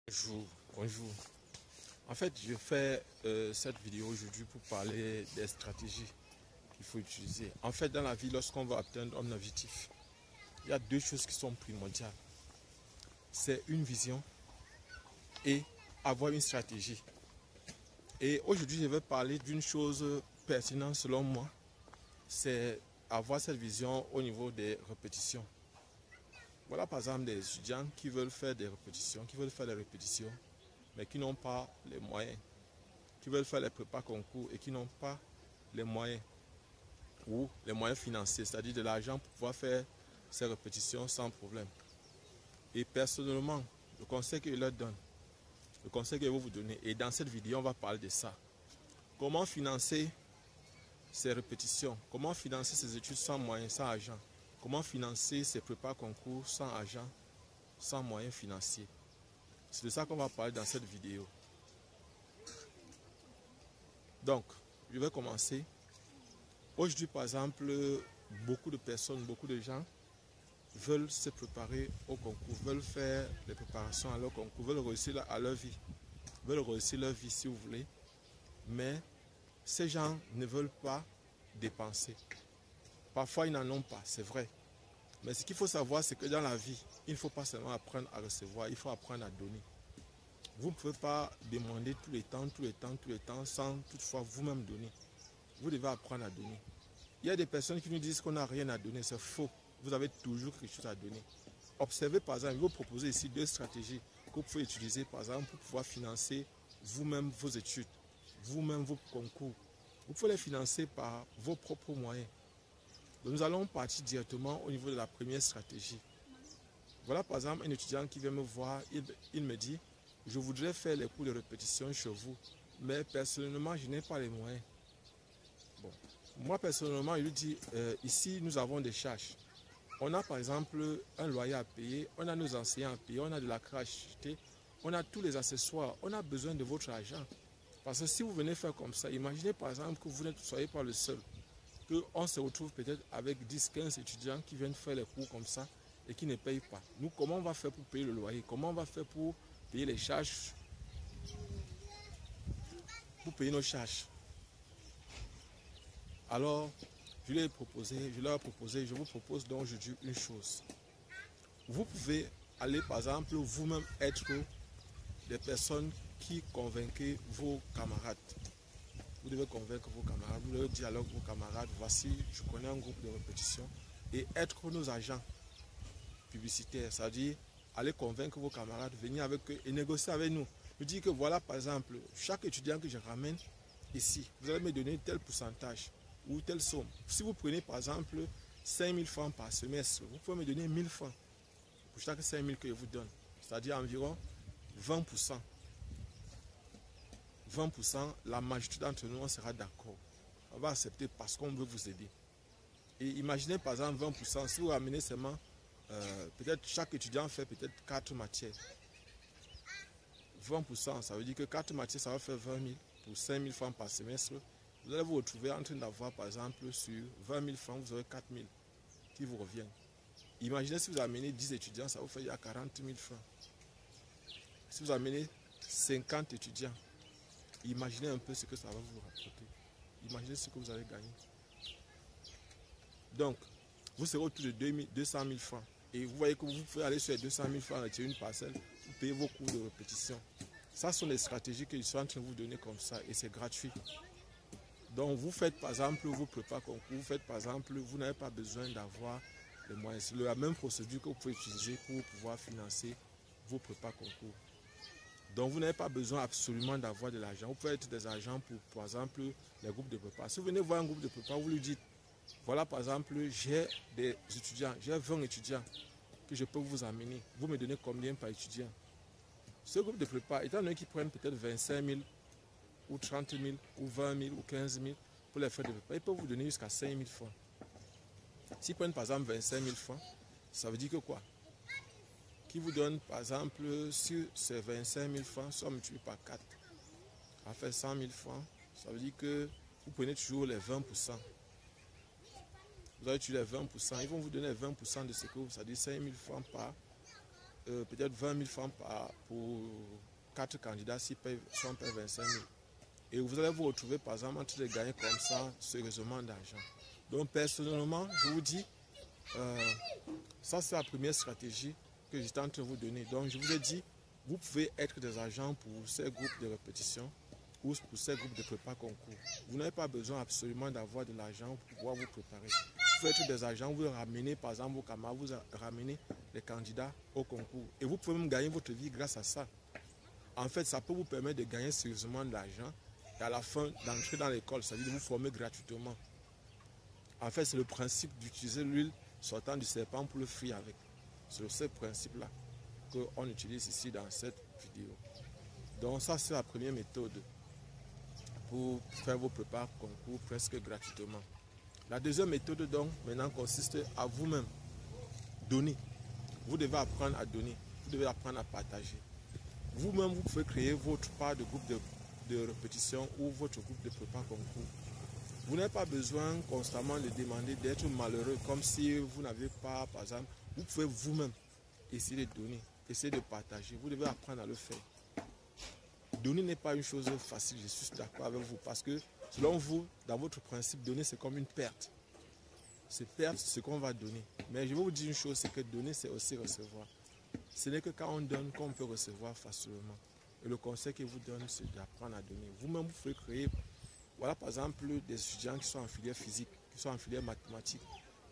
Bonjour, bonjour. En fait, je fais cette vidéo aujourd'hui pour parler des stratégies qu'il faut utiliser. En fait, dans la vie, lorsqu'on veut atteindre un objectif, il y a deux choses qui sont primordiales. C'est une vision et avoir une stratégie. Et aujourd'hui, je vais parler d'une chose pertinente selon moi. C'est avoir cette vision au niveau des répétitions. Voilà par exemple des étudiants qui veulent faire des répétitions, mais qui n'ont pas les moyens, qui veulent faire les prépas concours et qui n'ont pas les moyens ou les moyens financiers, c'est-à-dire de l'argent pour pouvoir faire ces répétitions sans problème. Et personnellement, le conseil que je leur donne, le conseil que je vais vous donner, et dans cette vidéo, on va parler de ça. Comment financer ces répétitions? Comment financer ces études sans moyens, sans argent? Comment financer ces prépas concours sans argent, sans moyens financiers? C'est de ça qu'on va parler dans cette vidéo. Donc, je vais commencer. Aujourd'hui, par exemple, beaucoup de personnes, beaucoup de gens veulent se préparer au concours, veulent faire les préparations à leur concours, veulent réussir à leur vie, veulent réussir leur vie si vous voulez, mais ces gens ne veulent pas dépenser. Parfois, ils n'en ont pas, c'est vrai. Mais ce qu'il faut savoir, c'est que dans la vie, il ne faut pas seulement apprendre à recevoir, il faut apprendre à donner. Vous ne pouvez pas demander tout le temps, sans toutefois vous-même donner. Vous devez apprendre à donner. Il y a des personnes qui nous disent qu'on n'a rien à donner, c'est faux. Vous avez toujours quelque chose à donner. Observez par exemple, je vais vous proposer ici deux stratégies que vous pouvez utiliser par exemple pour pouvoir financer vous-même vos études, vous-même vos concours. Vous pouvez les financer par vos propres moyens. Donc nous allons partir directement au niveau de la première stratégie. Voilà par exemple un étudiant qui vient me voir, il me dit, je voudrais faire les cours de répétition chez vous, mais personnellement je n'ai pas les moyens. Bon, moi personnellement, je lui dis, ici nous avons des charges. On a par exemple un loyer à payer, on a nos enseignants à payer, on a de la crèche, on a tous les accessoires, on a besoin de votre argent. Parce que si vous venez faire comme ça, imaginez par exemple que vous ne soyez pas le seul, qu'on se retrouve peut-être avec 10-15 étudiants qui viennent faire les cours comme ça et qui ne payent pas. Nous, comment on va faire pour payer le loyer? Comment on va faire pour payer les charges? Pour payer nos charges. Alors, je leur ai proposé, je vous propose donc aujourd'hui une chose. Vous pouvez aller par exemple vous-même être des personnes qui convainquent vos camarades. Vous devez convaincre vos camarades, vous leur dire alors vos camarades, voici, je connais un groupe de répétition, et être nos agents publicitaires, c'est-à-dire aller convaincre vos camarades, venir avec eux et négocier avec nous. Je dis que voilà par exemple, chaque étudiant que je ramène ici, vous allez me donner tel pourcentage ou telle somme. Si vous prenez par exemple 5 000 francs par semestre, vous pouvez me donner 1 000 francs pour chaque 5 000 que je vous donne, c'est-à-dire environ 20%. 20%, la majorité d'entre nous, on sera d'accord. On va accepter parce qu'on veut vous aider. Et imaginez par exemple 20%, si vous ramenez seulement, peut-être chaque étudiant fait peut-être 4 matières. 20%, ça veut dire que 4 matières, ça va faire 20 000 pour 5 000 francs par semestre. Vous allez vous retrouver en train d'avoir par exemple sur 20 000 francs, vous aurez 4 000 qui vous reviennent. Imaginez si vous amenez 10 étudiants, ça vous fait 40 000 francs. Si vous amenez 50 étudiants, imaginez un peu ce que ça va vous rapporter. Imaginez ce que vous allez gagner. Donc, vous serez autour de 200 000 francs. Et vous voyez que vous pouvez aller sur les 200 000 francs, retirer une parcelle, vous payez vos cours de répétition. Ça sont les stratégies que je suis en train de vous donner comme ça et c'est gratuit. Donc, vous faites par exemple vos prépas concours, vous faites par exemple, vous n'avez pas besoin d'avoir les moyens. C'est la même procédure que vous pouvez utiliser pour pouvoir financer vos prépas concours. Donc, vous n'avez pas besoin absolument d'avoir de l'argent. Vous pouvez être des agents pour, par exemple, les groupes de prépa. Si vous venez voir un groupe de prépa, vous lui dites, voilà, par exemple, j'ai des étudiants, j'ai 20 étudiants que je peux vous amener. Vous me donnez combien par étudiant? Ce groupe de prépa, étant donné qu'ils prennent peut-être 25 000 ou 30 000 ou 20 000 ou 15 000 pour les frais de prépa, ils peuvent vous donner jusqu'à 5 000 francs. S'ils prennent par exemple 25 000 francs, ça veut dire que quoi? Qui vous donne par exemple sur ces 25 000 francs, soit multiplié par 4, ça fait 100 000 francs, ça veut dire que vous prenez toujours les 20%. Vous avez toujours les 20%, ils vont vous donner les 20% de ce que vous, c'est-à-dire 5 000 francs par, peut-être 20 000 francs pour 4 candidats s'ils sont payés 25 000. Et vous allez vous retrouver par exemple en train de gagner comme ça sérieusement d'argent. Donc personnellement, je vous dis, ça c'est la première stratégie que j'étais en train de vous donner. Donc je vous ai dit, vous pouvez être des agents pour ces groupes de répétition ou pour ces groupes de prépa concours. Vous n'avez pas besoin absolument d'avoir de l'argent pour pouvoir vous préparer. Vous pouvez être des agents, vous ramenez par exemple vos camarades, vous ramenez les candidats au concours. Et vous pouvez même gagner votre vie grâce à ça. En fait, ça peut vous permettre de gagner sérieusement de l'argent et à la fin d'entrer dans l'école, c'est-à-dire de vous former gratuitement. En fait, c'est le principe d'utiliser l'huile sortant du serpent pour le frire avec. C'est ce principe-là qu'on utilise ici dans cette vidéo. Donc ça, c'est la première méthode pour faire vos prépas concours presque gratuitement. La deuxième méthode donc maintenant consiste à vous-même donner. Vous devez apprendre à donner, vous devez apprendre à partager. Vous-même, vous pouvez créer votre part de groupe de répétition ou votre groupe de prépa concours. Vous n'avez pas besoin constamment de demander d'être malheureux comme si vous n'avez pas, par exemple, vous pouvez vous-même essayer de donner, essayer de partager. Vous devez apprendre à le faire. Donner n'est pas une chose facile, je suis d'accord avec vous, parce que selon vous, dans votre principe, donner c'est comme une perte. C'est perdre ce qu'on va donner. Mais je vais vous dire une chose, c'est que donner c'est aussi recevoir. Ce n'est que quand on donne qu'on peut recevoir facilement. Et le conseil que je vous donne, c'est d'apprendre à donner. Vous-même, vous pouvez créer, voilà par exemple, des étudiants qui sont en filière physique, qui sont en filière mathématique,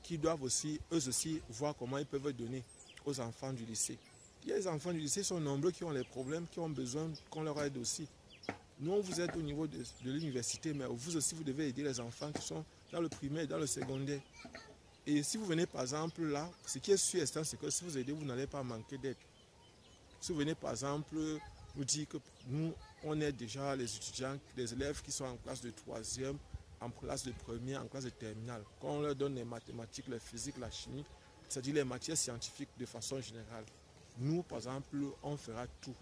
qui doivent aussi, eux aussi, voir comment ils peuvent donner aux enfants du lycée. Il y a des enfants du lycée qui sont nombreux, qui ont des problèmes, qui ont besoin qu'on leur aide aussi. Nous, vous êtes au niveau de l'université, mais vous aussi, vous devez aider les enfants qui sont dans le primaire et dans le secondaire. Et si vous venez par exemple là, ce qui est sûr et certain, c'est que si vous aidez, vous n'allez pas manquer d'aide. Si vous venez par exemple nous dire que nous, on est déjà les étudiants, les élèves qui sont en classe de 3e, en classe de première, en classe de terminale. Quand on leur donne les mathématiques, la physique, la chimie, c'est-à-dire les matières scientifiques de façon générale, nous, par exemple, on fera tout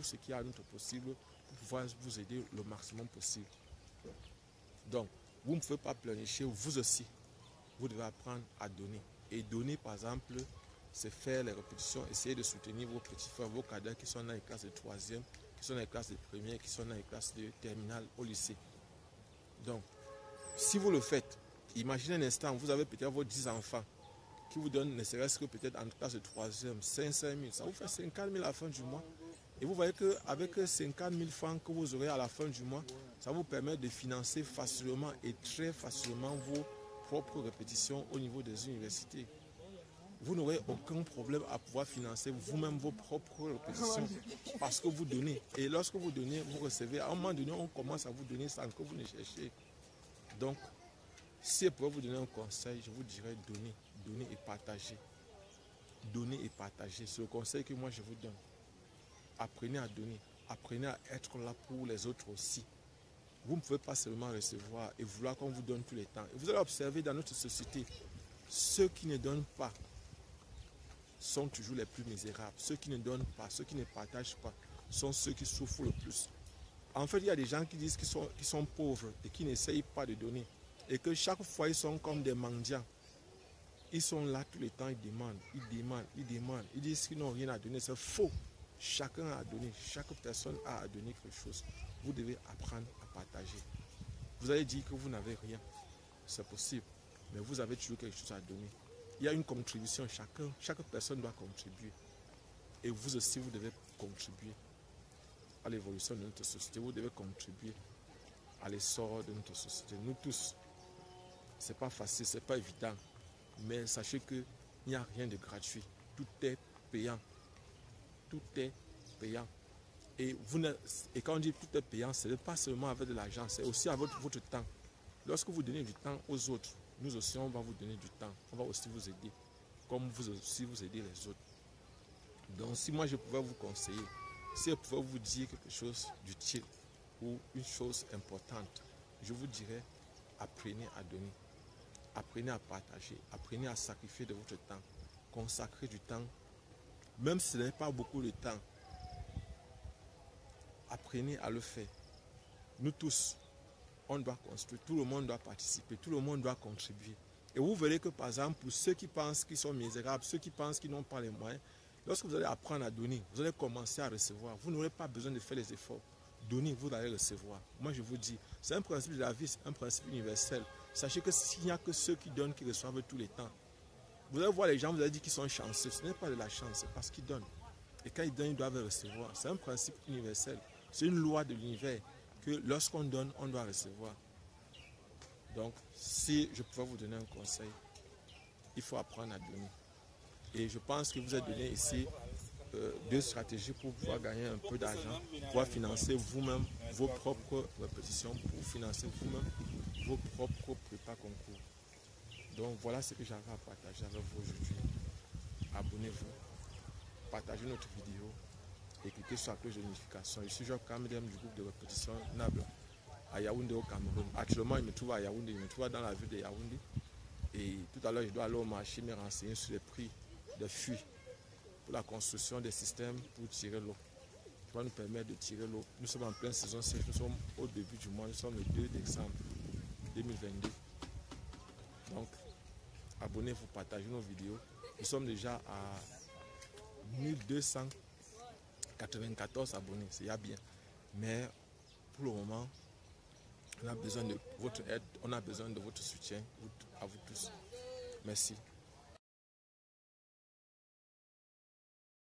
ce qui est à notre possible pour pouvoir vous aider le maximum possible. Donc, vous ne pouvez pas planifier, vous aussi, vous devez apprendre à donner. Et donner, par exemple, c'est faire les répétitions, essayer de soutenir vos petits frères, vos cadets qui sont dans les classes de 3e, qui sont dans les classes de première, qui sont dans les classes de terminale au lycée. Donc, si vous le faites, imaginez un instant, vous avez peut-être vos 10 enfants qui vous donnent, ne serait-ce que peut-être en classe de 3e, 500 000, ça vous fait 50 000 à la fin du mois. Et vous voyez qu'avec 50 000 francs que vous aurez à la fin du mois, ça vous permet de financer facilement et très facilement vos propres répétitions au niveau des universités. Vous n'aurez aucun problème à pouvoir financer vous-même vos propres répétitions parce que vous donnez. Et lorsque vous donnez, vous recevez. À un moment donné, on commence à vous donner sans que vous ne cherchiez. Donc, si je pouvais vous donner un conseil, je vous dirais donner, donner et partager. Donner et partager, c'est le conseil que moi je vous donne. Apprenez à donner, apprenez à être là pour les autres aussi. Vous ne pouvez pas seulement recevoir et vouloir qu'on vous donne tous les temps. Et vous allez observer dans notre société, ceux qui ne donnent pas sont toujours les plus misérables. Ceux qui ne donnent pas, ceux qui ne partagent pas, sont ceux qui souffrent le plus. En fait, il y a des gens qui disent qu'ils sont pauvres et qui n'essayent pas de donner. Et que chaque fois, ils sont comme des mendiants. Ils sont là tout le temps, ils demandent, ils demandent, ils demandent. Ils disent qu'ils n'ont rien à donner. C'est faux. Chacun a à donner. Chaque personne a à donner quelque chose. Vous devez apprendre à partager. Vous allez dire que vous n'avez rien. C'est possible. Mais vous avez toujours quelque chose à donner. Il y a une contribution. Chaque personne doit contribuer. Et vous aussi, vous devez contribuer à l'évolution de notre société. Vous devez contribuer à l'essor de notre société. Nous tous, c'est pas facile, c'est pas évident. Mais sachez qu'il n'y a rien de gratuit. Tout est payant. Tout est payant. Et quand on dit tout est payant, ce n'est pas seulement avec de l'argent, c'est aussi avec votre temps. Lorsque vous donnez du temps aux autres, nous aussi on va vous donner du temps. On va aussi vous aider, comme vous aussi vous aidez les autres. Donc si moi je pouvais vous conseiller, si je pouvais vous dire quelque chose d'utile ou une chose importante, je vous dirais, apprenez à donner. Apprenez à partager, apprenez à sacrifier de votre temps, consacrez du temps, même si ce n'est pas beaucoup de temps, apprenez à le faire. Nous tous, on doit construire, tout le monde doit participer, tout le monde doit contribuer. Et vous verrez que par exemple, pour ceux qui pensent qu'ils sont misérables, ceux qui pensent qu'ils n'ont pas les moyens, Lorsque vous allez apprendre à donner, vous allez commencer à recevoir. Vous n'aurez pas besoin de faire les efforts. Donner, vous allez recevoir. Moi, je vous dis, c'est un principe de la vie, c'est un principe universel. Sachez que s'il n'y a que ceux qui donnent qui reçoivent tous les temps. Vous allez voir les gens, vous allez dire qu'ils sont chanceux. Ce n'est pas de la chance, c'est parce qu'ils donnent. Et quand ils donnent, ils doivent recevoir. C'est un principe universel. C'est une loi de l'univers que lorsqu'on donne, on doit recevoir. Donc, si je pouvais vous donner un conseil, il faut apprendre à donner. Et je pense que vous avez donné ici 2 stratégies pour pouvoir gagner un peu d'argent, pouvoir financer vous-même vos propres répétitions, pour financer vous-même vos propres prépas concours. Donc voilà ce que j'avais à partager avec vous aujourd'hui. Abonnez-vous, partagez notre vidéo et cliquez sur la cloche de notification. Je suis Job Kamdem du groupe de répétition Nabla à Yaoundé au Cameroun. Actuellement, je me trouve à Yaoundé, je me trouve dans la ville de Yaoundé. Et tout à l'heure, je dois aller au marché me renseigner sur les prix des fûts pour la construction des systèmes pour tirer l'eau. Qui va nous permettre de tirer l'eau. Nous sommes en pleine saison sèche, nous sommes au début du mois, nous sommes le 2 décembre 2022. Donc, abonnez-vous, partagez nos vidéos. Nous sommes déjà à 1294 abonnés, c'est déjà bien. Mais pour le moment, on a besoin de votre aide, on a besoin de votre soutien à vous tous. Merci.